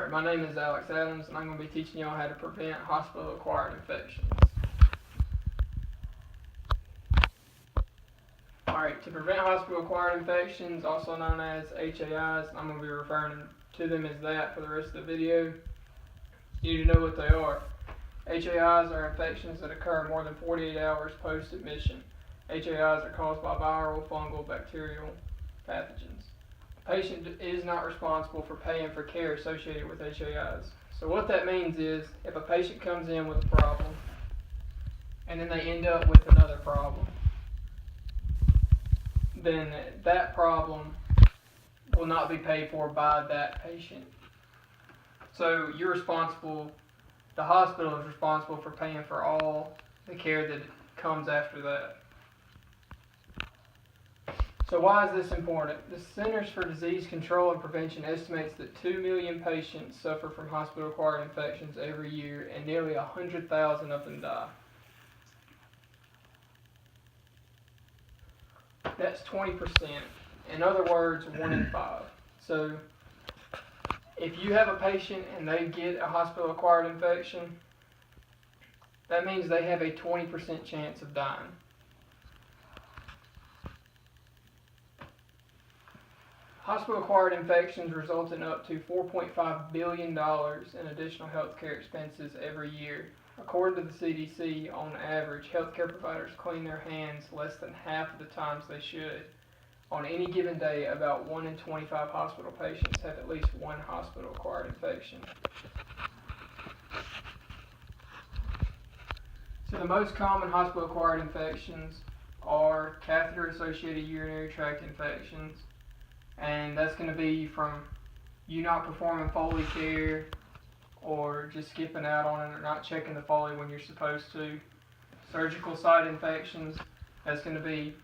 Alright, my name is Alex Adams, and I'm going to be teaching y'all how to prevent hospital-acquired infections. Alright, to prevent hospital-acquired infections, also known as HAIs, I'm going to be referring to them as that for the rest of the video. You need to know what they are. HAIs are infections that occur more than 48 hours post-admission. HAIs are caused by viral, fungal, bacterial pathogens. The patient is not responsible for paying for care associated with HAIs. So what that means is, if a patient comes in with a problem, and then they end up with another problem, then that problem will not be paid for by that patient. So you're responsible, the hospital is responsible for paying for all the care that comes after that. So why is this important? The Centers for Disease Control and Prevention estimates that 2 million patients suffer from hospital-acquired infections every year, and nearly 100,000 of them die. That's 20%. In other words, 1 in 5. So if you have a patient and they get a hospital-acquired infection, that means they have a 20% chance of dying. Hospital-acquired infections result in up to $4.5 billion in additional healthcare expenses every year. According to the CDC, on average, healthcare providers clean their hands less than half of the times they should. On any given day, about 1 in 25 hospital patients have at least one hospital-acquired infection. So the most common hospital-acquired infections are catheter-associated urinary tract infections, and that's going to be from you not performing Foley care, or just skipping out on it, or not checking the Foley when you're supposed to. Surgical site infections, that's going to be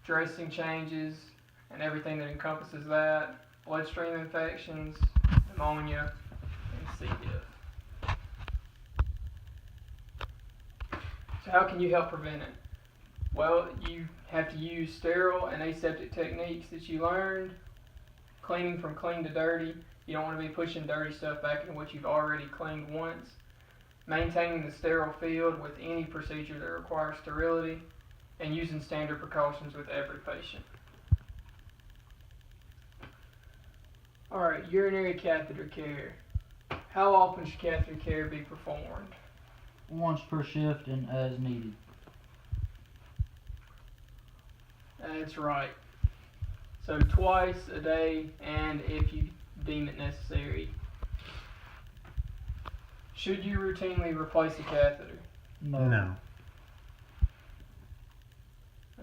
dressing changes and everything that encompasses that. Bloodstream infections, pneumonia, and C. diff. So how can you help prevent it? Well, you have to use sterile and aseptic techniques that you learned. Cleaning from clean to dirty. You don't want to be pushing dirty stuff back into what you've already cleaned once. Maintaining the sterile field with any procedure that requires sterility. And using standard precautions with every patient. Alright, urinary catheter care. How often should catheter care be performed? Once per shift and as needed. That's right. So twice a day, and if you deem it necessary. Should you routinely replace a catheter? No.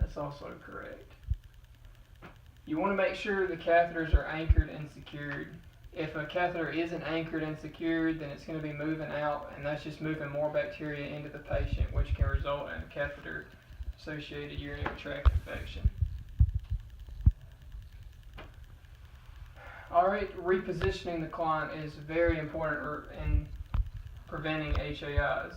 That's also correct. You want to make sure the catheters are anchored and secured. If a catheter isn't anchored and secured, then it's going to be moving out, and that's just moving more bacteria into the patient, which can result in a catheter-associated urinary tract infection. Alright, repositioning the client is very important in preventing HAIs.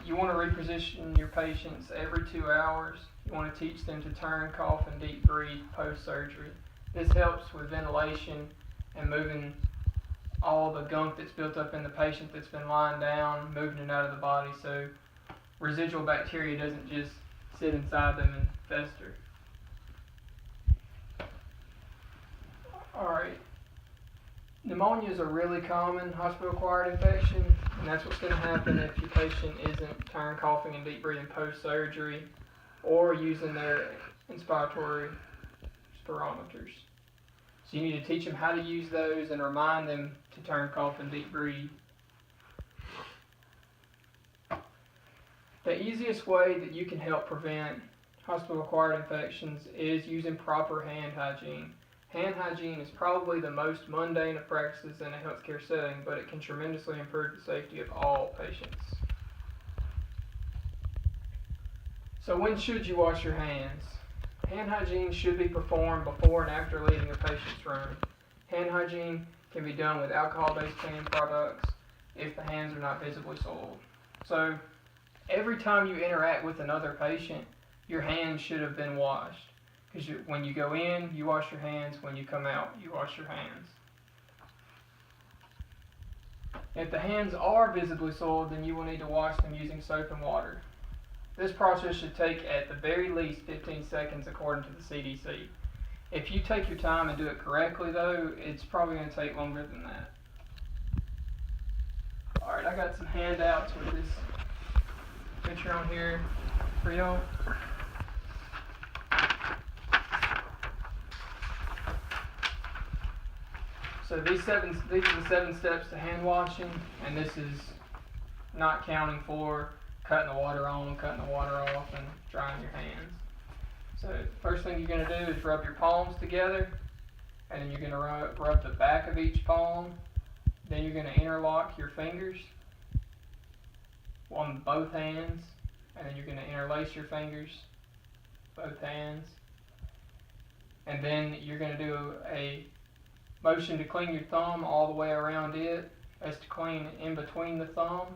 You want to reposition your patients every 2 hours. You want to teach them to turn, cough, and deep breathe post-surgery. This helps with ventilation and moving all the gunk that's built up in the patient that's been lying down, moving it out of the body so residual bacteria doesn't just sit inside them and fester. Alright, pneumonia is a really common hospital-acquired infection, and that's what's going to happen if your patient isn't turn, coughing, and deep breathing post-surgery, or using their inspiratory spirometers. So you need to teach them how to use those and remind them to turn, cough, and deep breathe. The easiest way that you can help prevent hospital-acquired infections is using proper hand hygiene. Hand hygiene is probably the most mundane of practices in a healthcare setting, but it can tremendously improve the safety of all patients. So when should you wash your hands? Hand hygiene should be performed before and after leaving a patient's room. Hand hygiene can be done with alcohol-based cleaning products if the hands are not visibly soiled. So every time you interact with another patient, your hands should have been washed. Because when you go in, you wash your hands. When you come out, you wash your hands. If the hands are visibly soiled, then you will need to wash them using soap and water. This process should take at the very least 15 seconds according to the CDC. If you take your time and do it correctly though, it's probably going to take longer than that. Alright, I got some handouts with this picture on here for y'all. So these are the 7 steps to hand washing, and this is not counting for cutting the water on, cutting the water off, and drying your hands. So first thing you're going to do is rub your palms together, and then you're going to rub the back of each palm. Then you're going to interlock your fingers on both hands, and then you're going to interlace your fingers, both hands. And then you're going to do a motion to clean your thumb all the way around it, as to clean in between the thumb.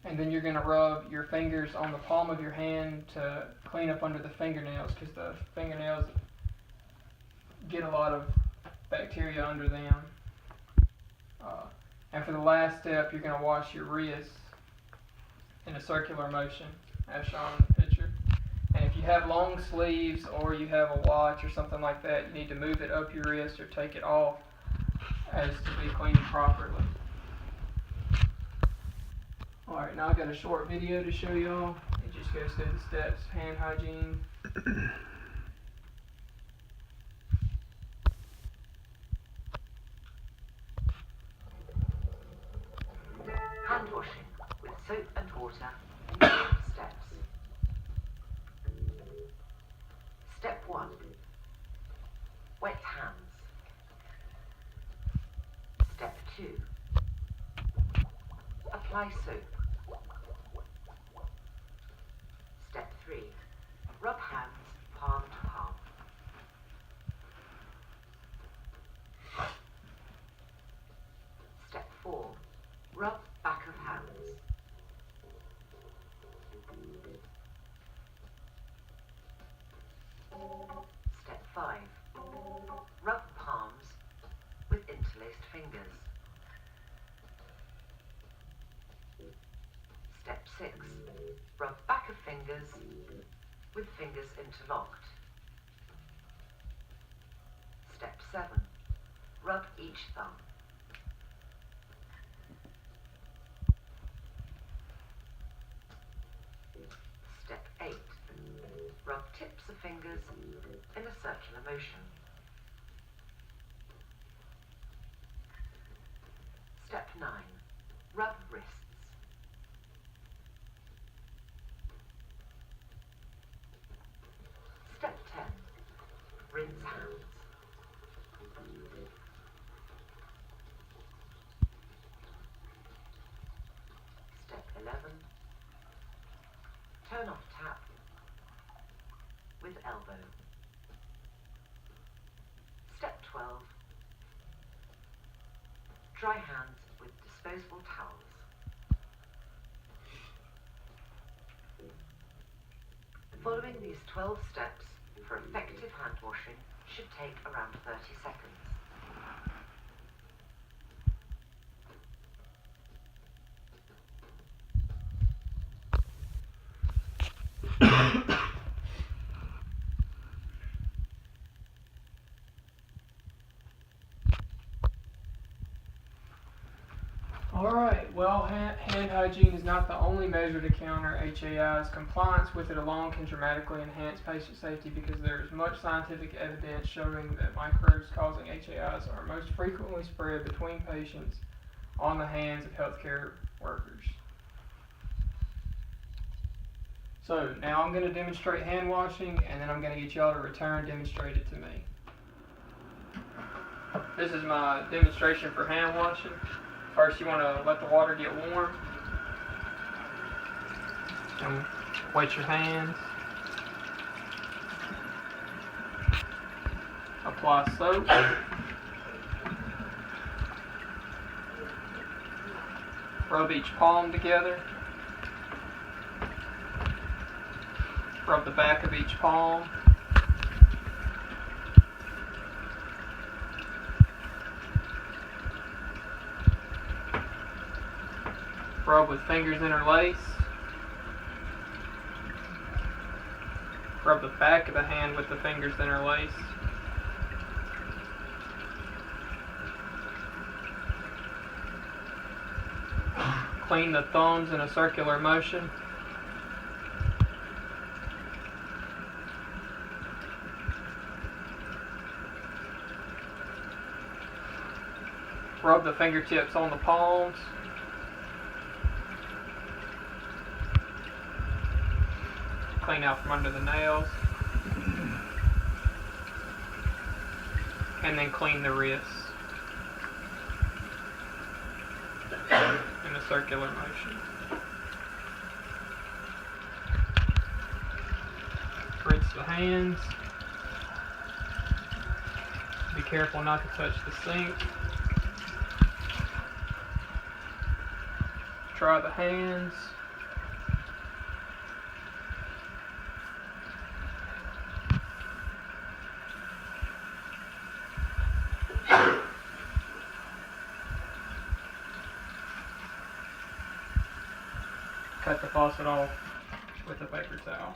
And then you're going to rub your fingers on the palm of your hand to clean up under the fingernails, because the fingernails get a lot of bacteria under them. And for the last step, you're going to wash your wrists in a circular motion, as shown in the picture. And if you have long sleeves or you have a watch or something like that, you need to move it up your wrist or take it off as to be cleaned properly. Alright, now I've got a short video to show y'all. It just goes through the steps, hand hygiene. Hand washing with soap and water in 12 steps. Step 1. Wet hands. Step 2. Apply soap. Step 3. Rub hands palm to palm. Step 4. Rub back of hands. Step 5. Rub palms with interlaced fingers. Step 6. Rub back of fingers with fingers interlocked. Step 7. Rub each thumb. Step 8. Rub tips of fingers in a circular motion. Step 9. Rub wrists. Step 10. Rinse hands. Step 11. Turn off tap with elbow. Step 12. Dry hands with disposable towels. Following these 12 steps for effective hand washing should take around 30 seconds. Alright, well, hand hygiene is not the only measure to counter HAIs. Compliance with it alone can dramatically enhance patient safety because there is much scientific evidence showing that microbes causing HAIs are most frequently spread between patients on the hands of healthcare workers. So, now I'm going to demonstrate hand washing, and then I'm going to get y'all to return demonstrate it to me. This is my demonstration for hand washing. First, you want to let the water get warm and wet your hands. Apply soap. Rub each palm together. Rub the back of each palm. Rub with fingers interlaced. Rub the back of the hand with the fingers interlaced. Clean the thumbs in a circular motion. Rub the fingertips on the palms. Clean out from under the nails. And then clean the wrists in a circular motion. Rinse the hands. Be careful not to touch the sink. Dry the hands. Cut the faucet off with a paper towel.